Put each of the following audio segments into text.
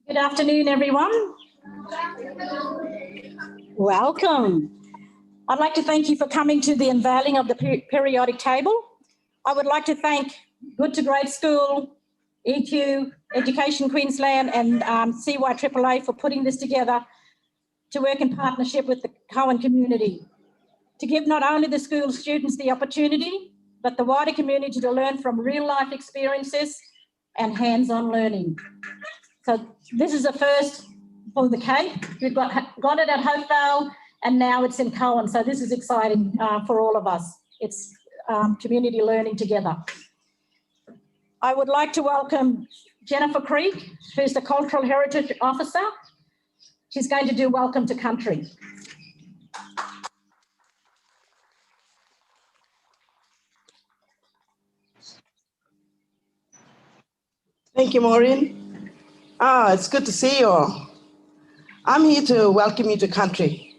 Good afternoon, everyone. Welcome. I'd like to thank you for coming to the unveiling of the periodic table. I would like to thank Good to Great School, EQ, Education Queensland and CYAAA for putting this together to work in partnership with the Coen community to give not only the school students the opportunity, but the wider community to learn from real life experiences and hands-on learning. So this is a first for the Cape. We've got it at Hopevale and now it's in Coen. So this is exciting for all of us. It's community learning together. I would like to welcome Jennifer Creek, who's the Cultural Heritage Officer. She's going to do Welcome to Country. Thank you, Maureen. It's good to see you all. I'm here to welcome you to country.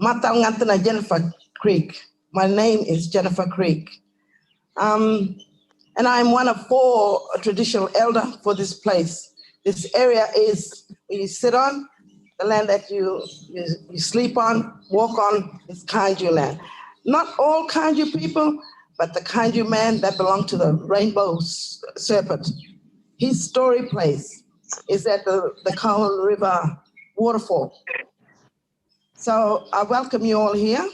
Matang Ngantana Jennifer Creek. My name is Jennifer Creek. And I'm one of 4 traditional elders for this place. This area is where you sit on, the land that you sleep on, walk on, is Kainju land. Not all Kainju people, but the Kainju man that belonged to the rainbow serpent. His story place is at the Coen River waterfall. So I welcome you all here.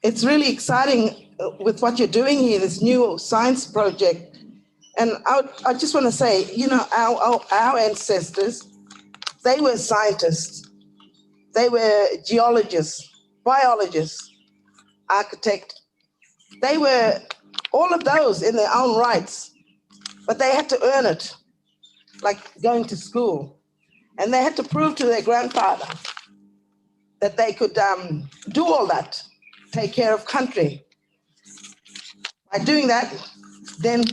It's really exciting with what you're doing here, this new science project. And I just want to say, you know, our ancestors, they were scientists. They were geologists, biologists, architects. They were all of those in their own rights, but they had to earn it, like going to school. And they had to prove to their grandfather that they could do all that, take care of country. By doing that, then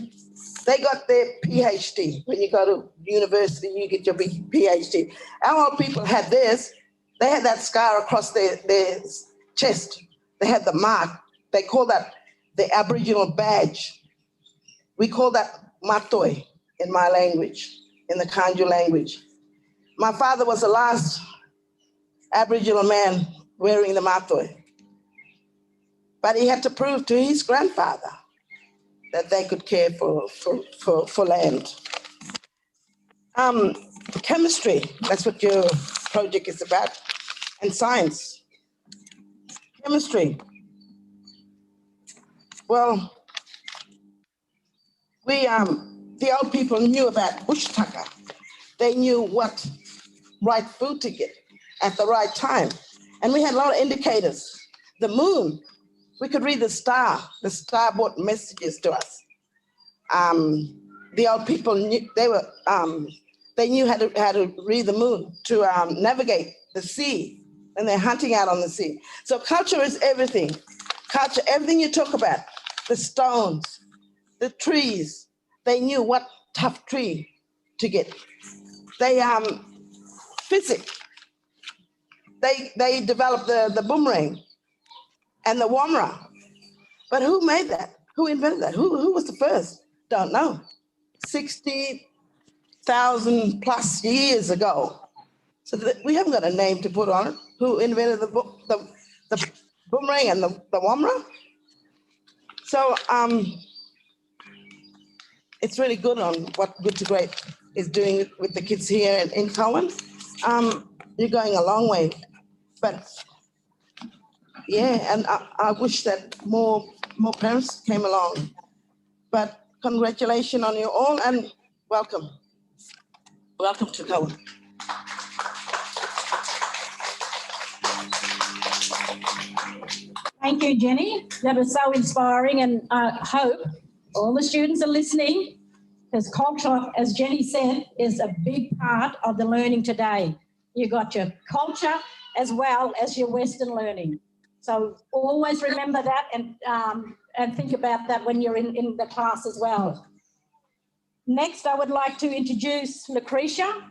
they got their PhD. When you go to university, you get your PhD. Our old people had theirs. They had that scar across their chest. They had the mark. They call that the Aboriginal badge. We call that matoi in my language, in the Kainju language. My father was the last Aboriginal man wearing the matoi. But he had to prove to his grandfather that they could care for land. Chemistry, that's what your project is about, and science. Chemistry. Well, the old people knew about bush tucker. They knew what right food to get at the right time. And we had a lot of indicators. The moon, we could read the star brought messages to us. The old people knew, they knew how to read the moon, to navigate the sea, and they're hunting out on the sea. So culture is everything. Culture, everything you talk about, the stones, the trees, they knew what tough tree to get. They, physics, they developed the boomerang and the wamra. But who made that? Who invented that? Who was the first? Don't know. 60,000 plus years ago. So we haven't got a name to put on it. Who invented the boomerang and the wamra? So it's really good on what Good to Great is doing with the kids here in Coen. You're going a long way. But yeah, and I wish that more parents came along. But congratulations on you all and welcome. Welcome to Coen. Thank you, Jenny. That was so inspiring, and I hope all the students are listening, because culture, as Jenny said, is a big part of the learning today. You got your culture as well as your Western learning. So always remember that and think about that when you're in the class as well. Next, I would like to introduce Lucretia,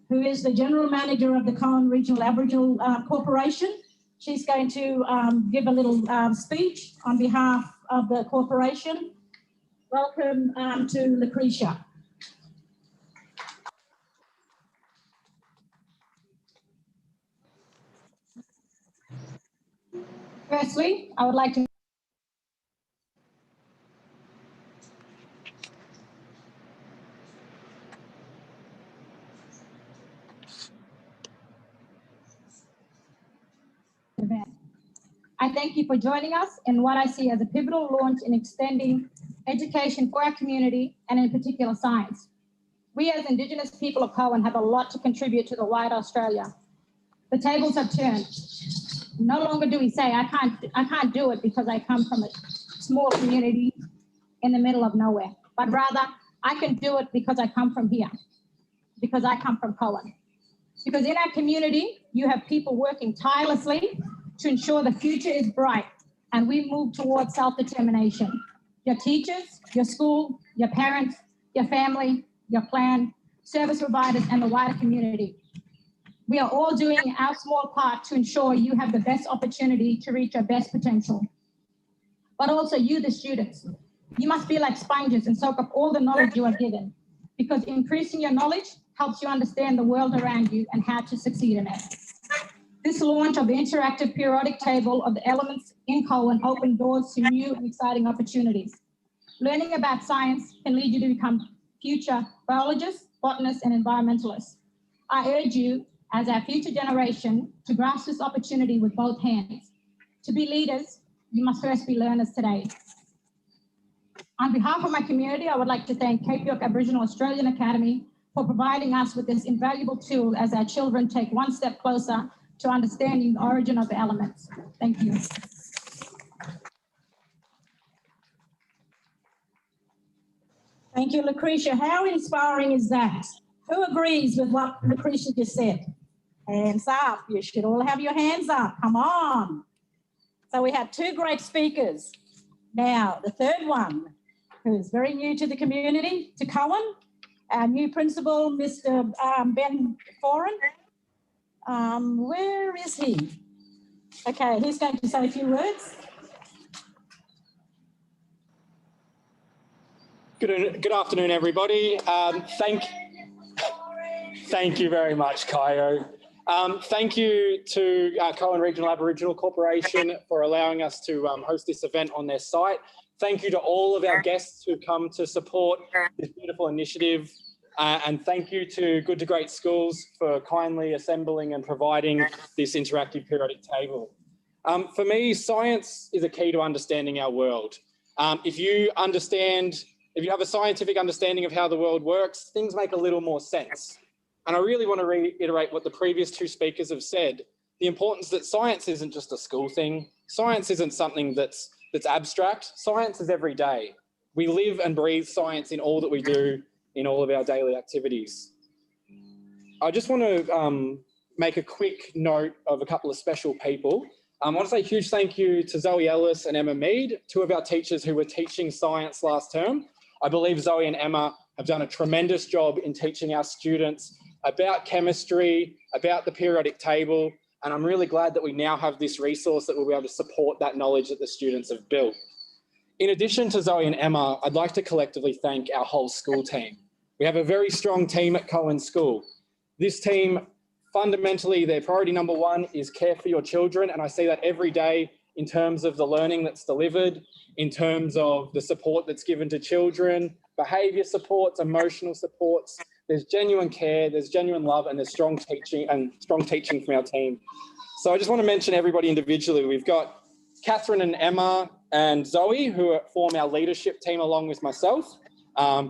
who is the General Manager of the Coen Regional Aboriginal Corporation. She's going to give a little speech on behalf of the corporation. Welcome to Lucretia. Firstly, I would like to I thank you for joining us in what I see as a pivotal launch in extending education for our community and in particular science. We as Indigenous people of Coen have a lot to contribute to the wider Australia. The tables have turned. No longer do we say, I can't do it because I come from a small community in the middle of nowhere, but rather I can do it because I come from here, because I come from Coen. Because in our community, you have people working tirelessly to ensure the future is bright and we move towards self-determination. Your teachers, your school, your parents, your family, your clan, service providers, and the wider community. We are all doing our small part to ensure you have the best opportunity to reach your best potential. But also you, the students, you must be like sponges and soak up all the knowledge you are given, because increasing your knowledge helps you understand the world around you and how to succeed in it. This launch of the interactive periodic table of the elements in Coen opened doors to new and exciting opportunities. Learning about science can lead you to become future biologists, botanists, and environmentalists. I urge you, as our future generation, to grasp this opportunity with both hands. To be leaders, you must first be learners today. On behalf of my community, I would like to thank Cape York Aboriginal Australian Academy for providing us with this invaluable tool as our children take one step closer to understanding the origin of the elements. Thank you. Thank you, Lucretia. How inspiring is that? Who agrees with what Lucretia just said? Hands up. You should all have your hands up. Come on. So we have two great speakers. Now, the third one, who's very new to the community, to Coen, our new principal, Mr. Ben Foran. Where is he? Okay, he's going to say a few words. Good afternoon, everybody. Thank you very much, Kaio. Thank you to Coen Regional Aboriginal Corporation for allowing us to host this event on their site. Thank you to all of our guests who come to support this beautiful initiative. And thank you to Good to Great Schools for kindly assembling and providing this interactive periodic table. For me, science is a key to understanding our world. If you have a scientific understanding of how the world works, things make a little more sense. And I really want to reiterate what the previous two speakers have said, the importance that science isn't just a school thing. Science isn't something that's abstract. Science is every day. We live and breathe science in all that we do, in all of our daily activities. I just want to make a quick note of a couple of special people. I want to say a huge thank you to Zoe Ellis and Emma Mead, two of our teachers who were teaching science last term. I believe Zoe and Emma have done a tremendous job in teaching our students about chemistry, about the periodic table, and I'm really glad that we now have this resource that will be able to support that knowledge that the students have built. In addition to Zoe and Emma, I'd like to collectively thank our whole school team. We have a very strong team at Coen School. This team, fundamentally, their priority number one is care for your children, and I see that every day in terms of the learning that's delivered, in terms of the support that's given to children, behaviour supports, emotional supports. There's genuine care, there's genuine love, and there's strong teaching from our team. So I just want to mention everybody individually. We've got Catherine and Emma and Zoe, who form our leadership team along with myself,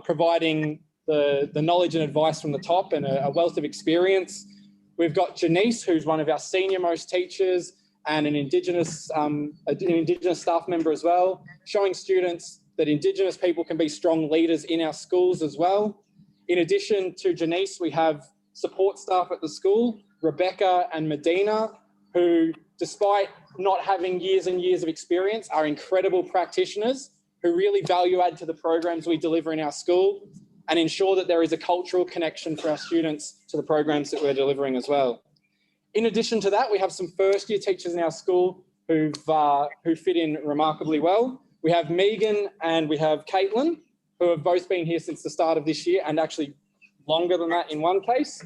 providing the knowledge and advice from the top and a wealth of experience. We've got Janice, who's one of our senior most teachers and an Indigenous staff member as well, showing students that Indigenous people can be strong leaders in our schools as well. In addition to Janice, we have support staff at the school, Rebecca and Medina, who, despite not having years and years of experience, are incredible practitioners who really value add to the programs we deliver in our school and ensure that there is a cultural connection for our students to the programs that we're delivering as well. In addition to that, we have some first year teachers in our school who fit in remarkably well. We have Megan and we have Caitlin, who have both been here since the start of this year, and actually longer than that in one case.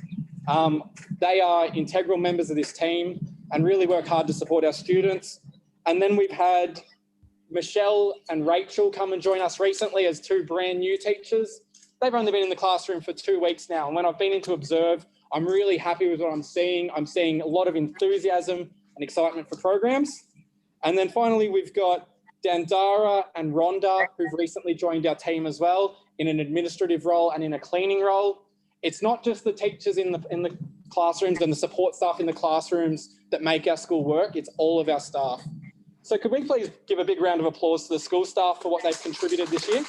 They are integral members of this team and really work hard to support our students. And then we've had Michelle and Rachel come and join us recently as two brand new teachers. They've only been in the classroom for 2 weeks now. And when I've been in to observe, I'm really happy with what I'm seeing. I'm seeing a lot of enthusiasm and excitement for programs. And then finally, we've got Dandara and Rhonda, who've recently joined our team as well in an administrative role and in a cleaning role. It's not just the teachers in the classrooms and the support staff in the classrooms that make our school work, it's all of our staff. So could we please give a big round of applause to the school staff for what they've contributed this year?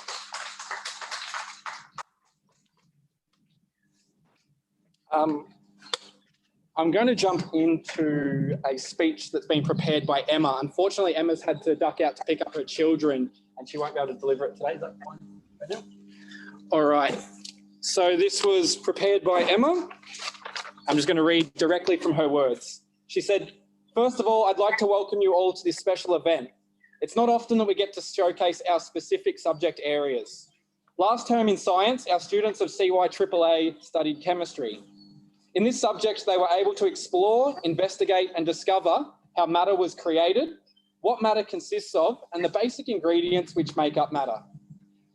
I'm going to jump into a speech that's been prepared by Emma. Unfortunately, Emma's had to duck out to pick up her children and she won't be able to deliver it today. Is that fine? All right. So this was prepared by Emma. I'm just going to read directly from her words. She said, "First of all, I'd like to welcome you all to this special event. It's not often that we get to showcase our specific subject areas. Last term in science, our students of CYAAA studied chemistry. In this subject, they were able to explore, investigate and discover how matter was created, what matter consists of, and the basic ingredients which make up matter.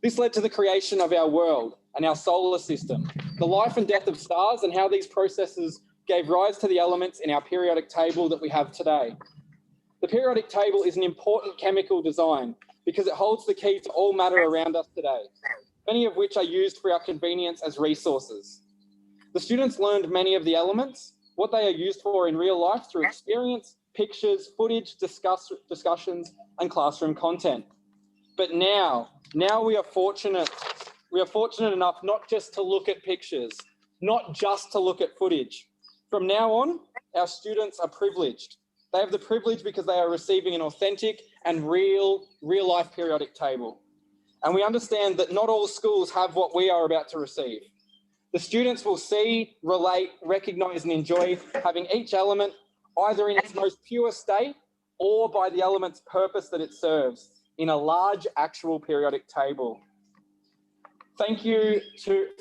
This led to the creation of our world and our solar system, the life and death of stars and how these processes gave rise to the elements in our periodic table that we have today. The periodic table is an important chemical design because it holds the key to all matter around us today, many of which are used for our convenience as resources. The students learned many of the elements, what they are used for in real life through experience, pictures, footage, discussions, and classroom content. But now we are fortunate enough not just to look at pictures, not just to look at footage. From now on, our students are privileged. They have the privilege because they are receiving an authentic and real life periodic table. And we understand that not all schools have what we are about to receive. The students will see, relate, recognise and enjoy having each element either in its most pure state or by the element's purpose that it serves in a large actual periodic table. Thank you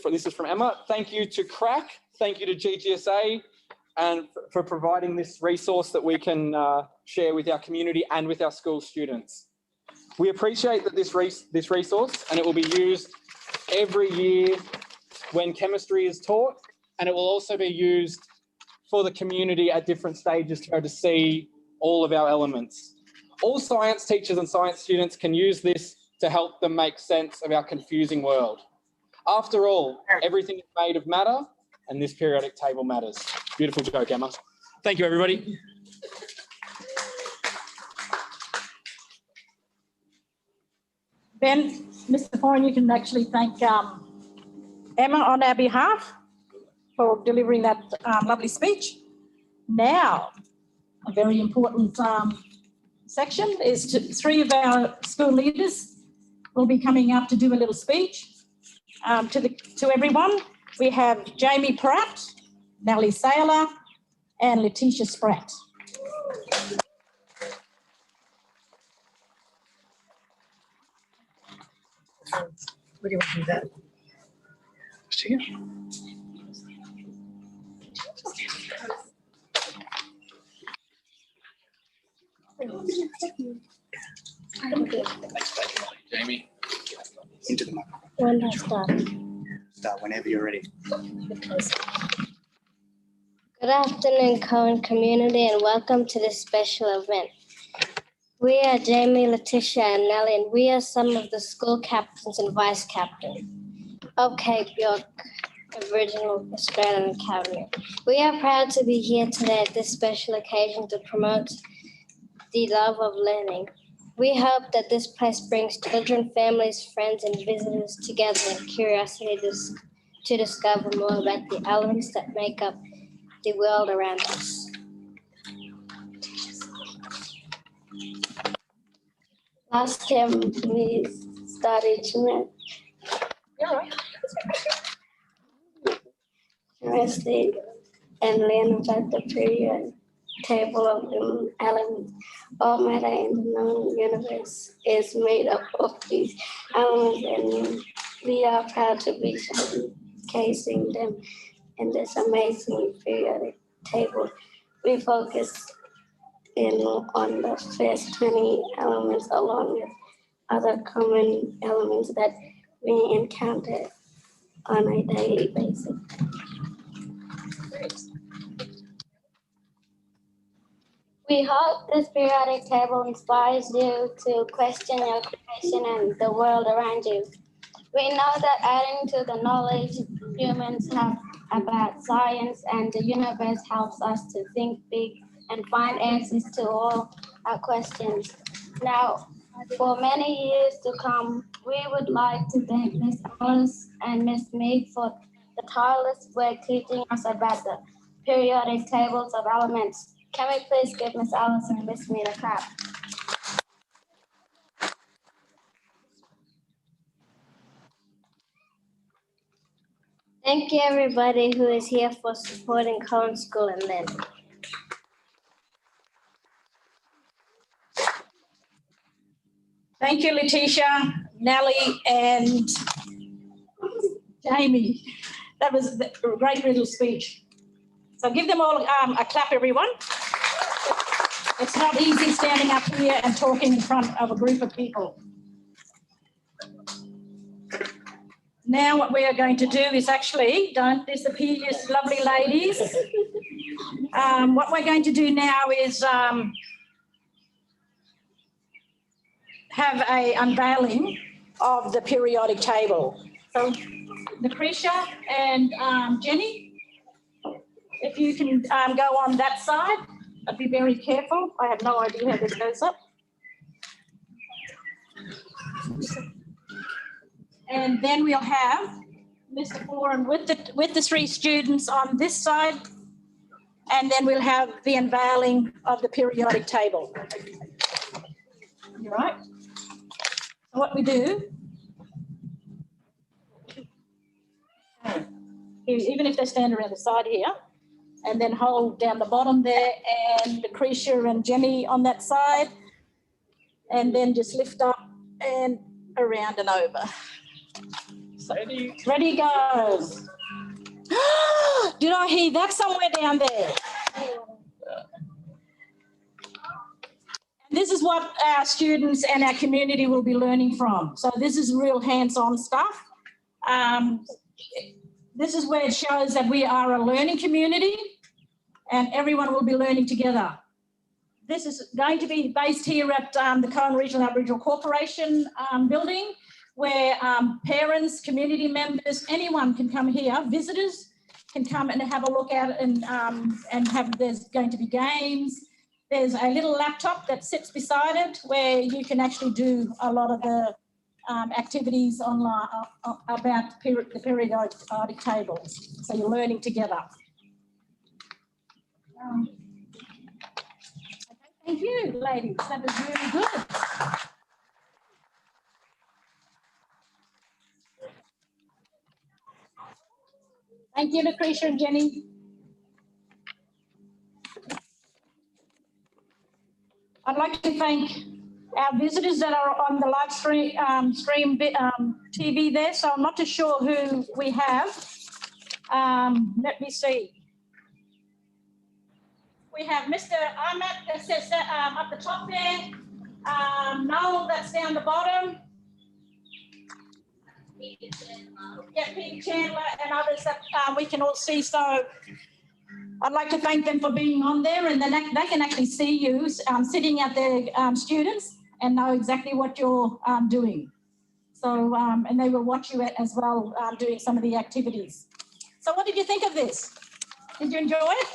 this is from Emma, thank you to CRAC, thank you to GGSA and for providing this resource that we can share with our community and with our school students. We appreciate that this resource, and it will be used every year when chemistry is taught, and it will also be used for the community at different stages to be able to see all of our elements. All science teachers and science students can use this to help them make sense of our confusing world. After all, everything is made of matter, and this periodic table matters. Beautiful joke, Emma. Thank you, everybody. Ben, Mr. Foran, you can actually thank Emma on our behalf for delivering that lovely speech. Now, a very important section is three of our school leaders will be coming up to do a little speech to everyone. We have Jamie Pratt, Nellie Saylor, and Letitia Spratt. What do you want to do that? See? Jamie, into the microphone. When I start. Start whenever you're ready. Good afternoon, Coen community, and welcome to this special event. We are Jamie, Letitia, and Nellie, and we are some of the school captains and vice captains of Cape York Aboriginal Australian Academy. We are proud to be here today at this special occasion to promote the love of learning. We hope that this place brings children, families, friends, and visitors together in curiosity to discover more about the elements that make up the world around us. Last time we studied chemistry. and learn about the periodic table of the elements. All matter in the known universe is made up of these elements, and we are proud to be showcasing them in this amazing periodic table. We focus in on the first 20 elements along with other common elements that we encounter on a daily basis. We hope this periodic table inspires you to question your creation and the world around you. We know that adding to the knowledge humans have about science and the universe helps us to think big and find answers to all our questions. Now, for many years to come, we would like to thank Ms. Alice and Ms. Mead for the tireless work teaching us about the periodic tables of elements. Can we please give Ms. Alice and Ms. Mead a clap? Thank you, everybody who is here for supporting Coen School and Lynn. Thank you, Letitia, Nellie, and Jamie. That was a great little speech. So give them all a clap, everyone. It's not easy standing up here and talking in front of a group of people. Now what we are going to do is actually, don't disappear, you lovely ladies. What we're going to do now is have a unveiling of the periodic table. So Lucretia and Jenny, if you can go on that side, but be very careful. I have no idea how this goes up. And then we'll have Mr. Foran with the three students on this side, and then we'll have the unveiling of the periodic table. You right? So what we do, even if they stand around the side here, and then hold down the bottom there, and Lucretia and Jenny on that side, and then just lift up and around and over. So ready, go. Did I hear that somewhere down there? This is what our students and our community will be learning from. So this is real hands-on stuff. This is where it shows that we are a learning community and everyone will be learning together. This is going to be based here at the Coen Regional Aboriginal Corporation building, where parents, community members, anyone can come here, visitors can come and have a look at it and there's going to be games. There's a little laptop that sits beside it where you can actually do a lot of the activities online about the periodic tables. So you're learning together. Thank you, ladies. That was really good. Thank you, Lucretia and Jenny. I'd like to thank our visitors that are on the live stream TV there. So I'm not too sure who we have. Let me see. We have Mr. Ahmed that says that, up the top there. Noel that's down the bottom. Yeah, Peter Chandler and others that we can all see. So I'd like to thank them for being on there, and then they can actually see you sitting at their students and know exactly what you're doing. So, and they will watch you as well doing some of the activities. So what did you think of this? Did you enjoy it?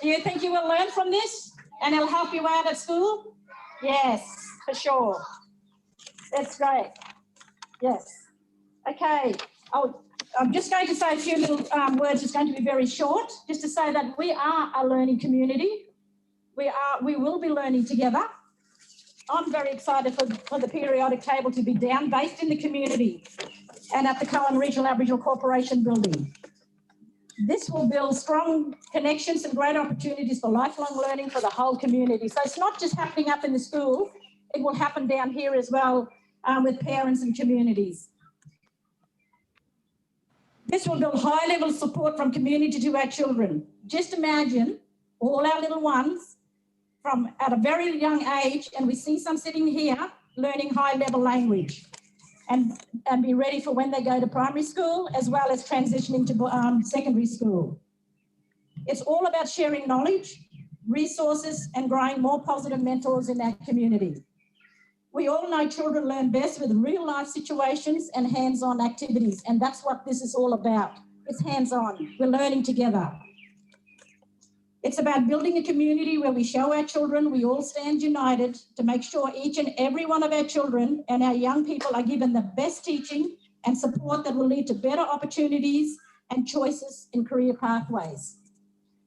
Do you think you will learn from this and it'll help you out at school? Yes, for sure. That's great. Yes. Okay. I'm just going to say a few little words. It's going to be very short, just to say that we are a learning community. We will be learning together. I'm very excited for the periodic table to be based in the community and at the Coen Regional Aboriginal Corporation building. This will build strong connections and great opportunities for lifelong learning for the whole community. So it's not just happening up in the school, it will happen down here as well with parents and communities. This will build high level support from community to our children. Just imagine all our little ones from at a very young age, and we see some sitting here learning high level language and be ready for when they go to primary school as well as transitioning to secondary school. It's all about sharing knowledge, resources, and growing more positive mentors in our community. We all know children learn best with real life situations and hands-on activities, and that's what this is all about. It's hands-on. We're learning together. It's about building a community where we show our children we all stand united to make sure each and every one of our children and our young people are given the best teaching and support that will lead to better opportunities and choices in career pathways.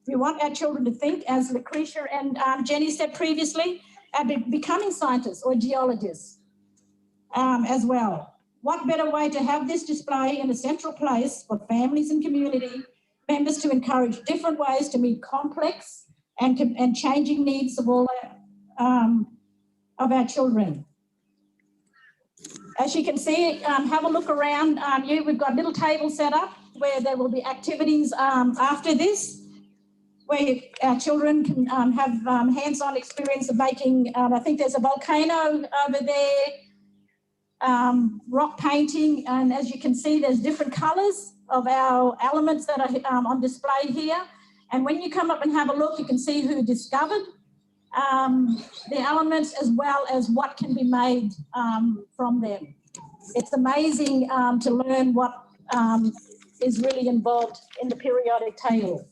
We want our children to think, as Lucretia and Jenny said previously, about becoming scientists or geologists as well. What better way to have this display in a central place for families and community members to encourage different ways to meet complex and changing needs of all of our children. As you can see, have a look around you. We've got little tables set up where there will be activities after this, where our children can have hands-on experience of making, I think there's a volcano over there, rock painting, and as you can see, there's different colours of our elements that are on display here. And when you come up and have a look, you can see who discovered the elements as well as what can be made from them. It's amazing to learn what is really involved in the periodic table.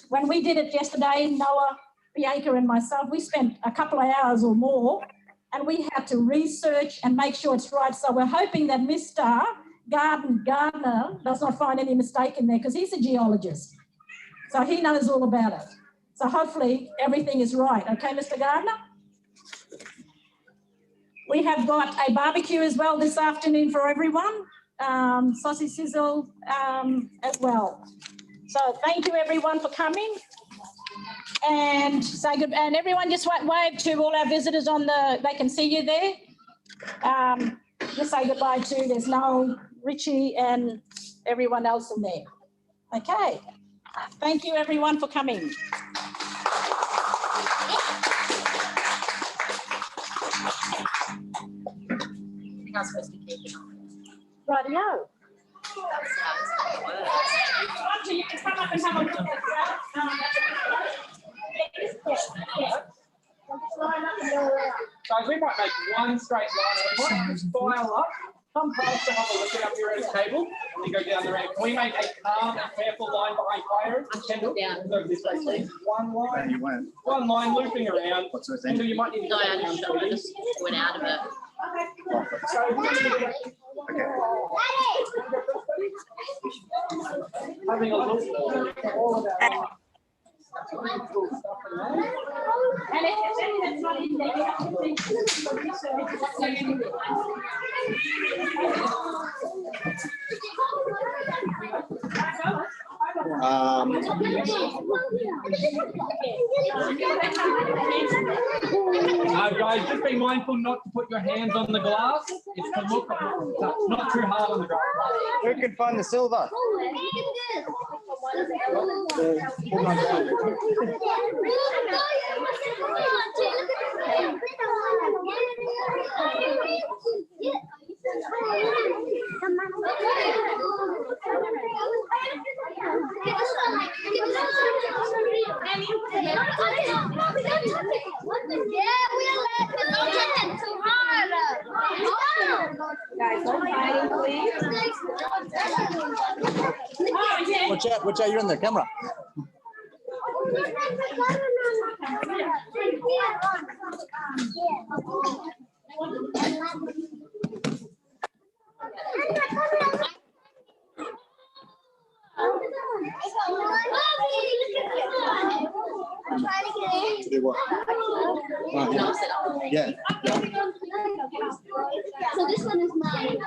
When we did it yesterday, Noah, Bianca and myself, we spent a couple of hours or more, and we had to research and make sure it's right. So we're hoping that Mr. Gardner does not find any mistake in there, because he's a geologist. So he knows all about it. So hopefully everything is right. Okay, Mr. Gardner? We have got a barbecue as well this afternoon for everyone, sausage sizzle as well. So thank you everyone for coming, and say good. And everyone just wave to all our visitors on the. They can see you there. Just say goodbye to. There's Noel, Richie, and everyone else in there. Okay. Thank you everyone for coming. I was supposed to keep it on. Rightio. That's You can come up and have a look as Guys, we might make one straight line. We might just file up. Come past to have a look at our periodic table and then go down the ramp. Can we make a calm and careful line behind Cairo? Kendall, over this way, please. One line. You went. One line looping around. What's the Kendall, thing? you might need to No, go I down. understand. I just went out of it. Having a look at all of our really cool stuff in there. And if there's any that's not in there, you have to think for research what's in there. Guys, just be mindful not to put your hands on the glass. It's to look not too hard on the glass. Who can find the silver? Watch out, you're in the camera. Do what? Yeah. So this one is mine.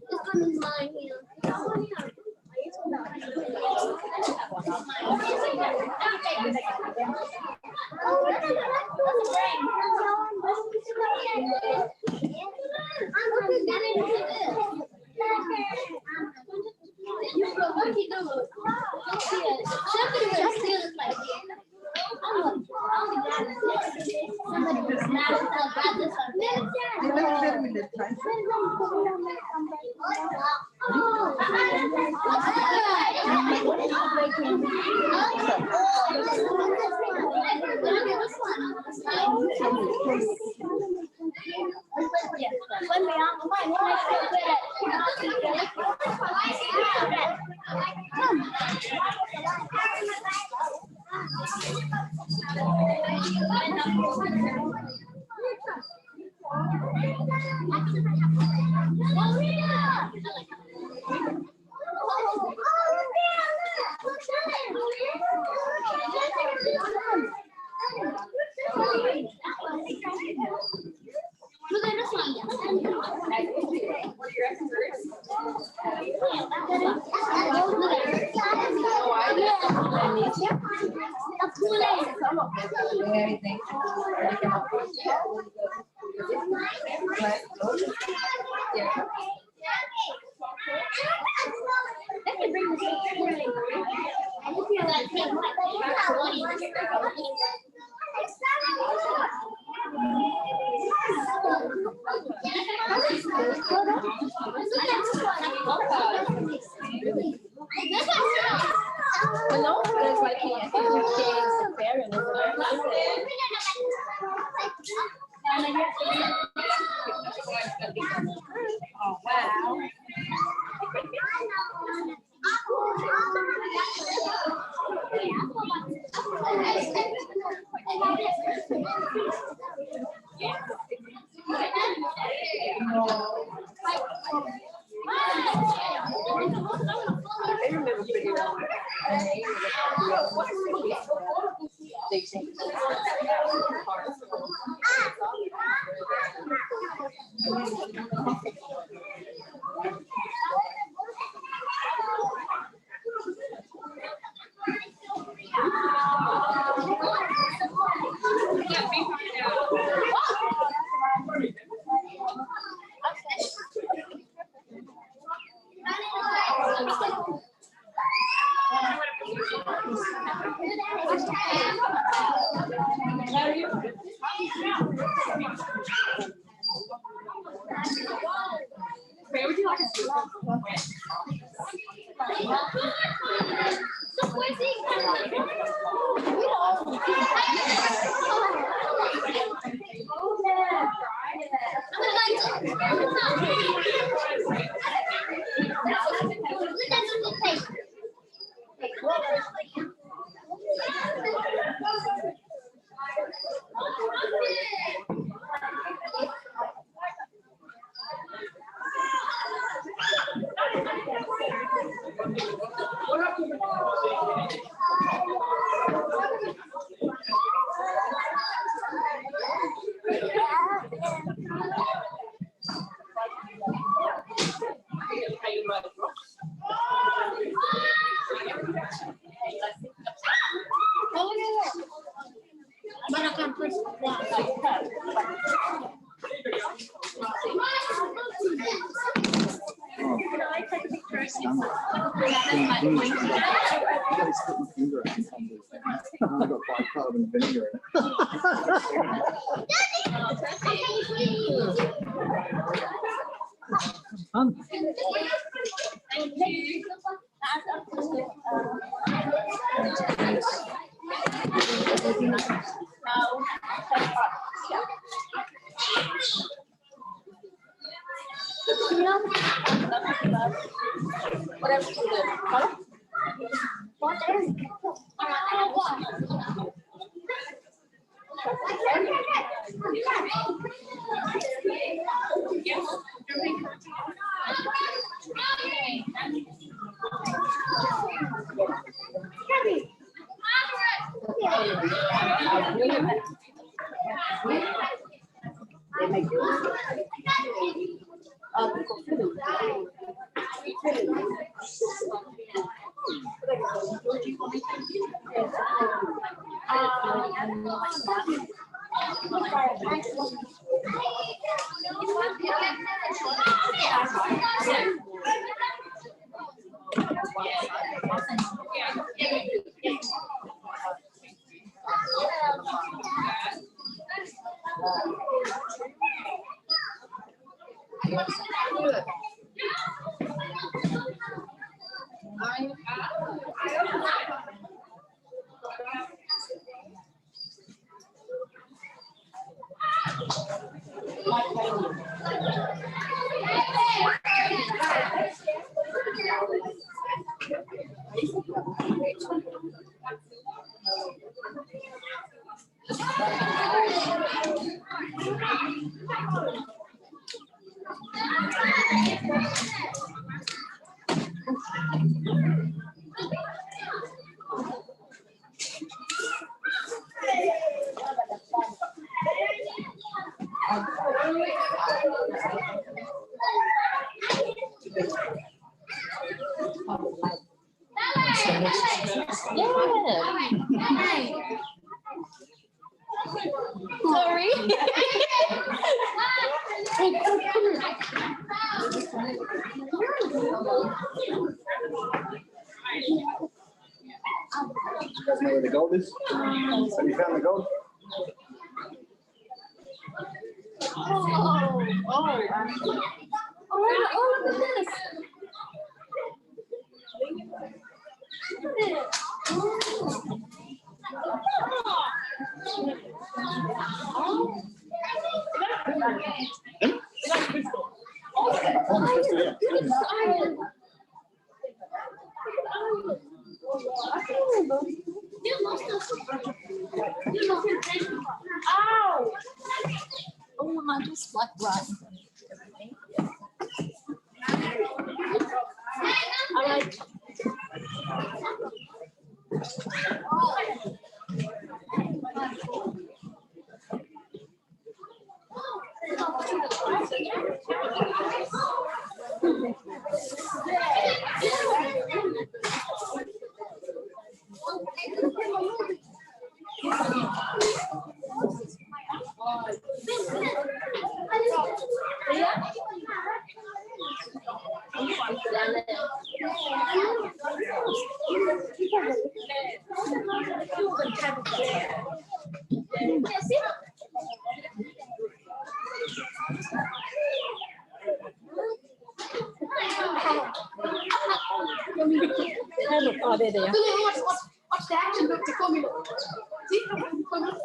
This one is mine here. Sorry. Guys know where the gold is? Have you found the gold? Oh, look at this. Ow! Oh, am I just like right? I like. Oh, there they are. Watch the action, look, to come in. See, come on. Come on.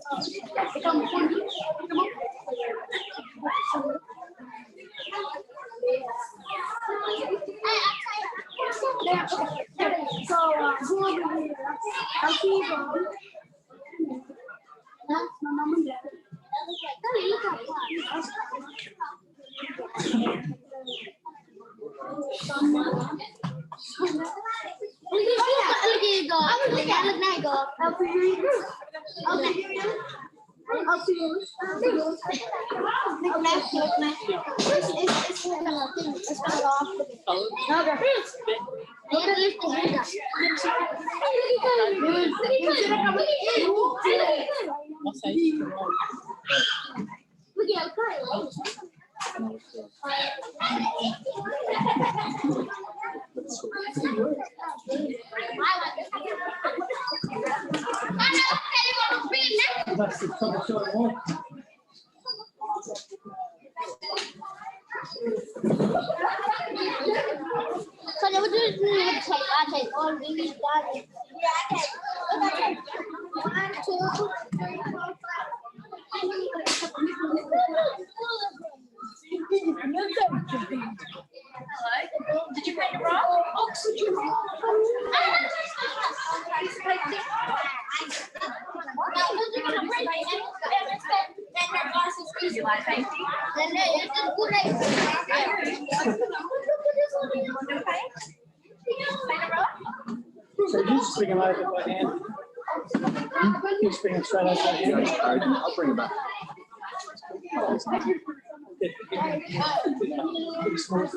So, who over here? I'll see you go. That's my mom and dad. So they would just I take all these guys. Yeah, I take. 1, 2, 3, 4, 5. Hello. Did you paint your rock? Oxygen. So you just bring them over by hand. You just bring them straight over by hand. I'll bring it back. Pretty small.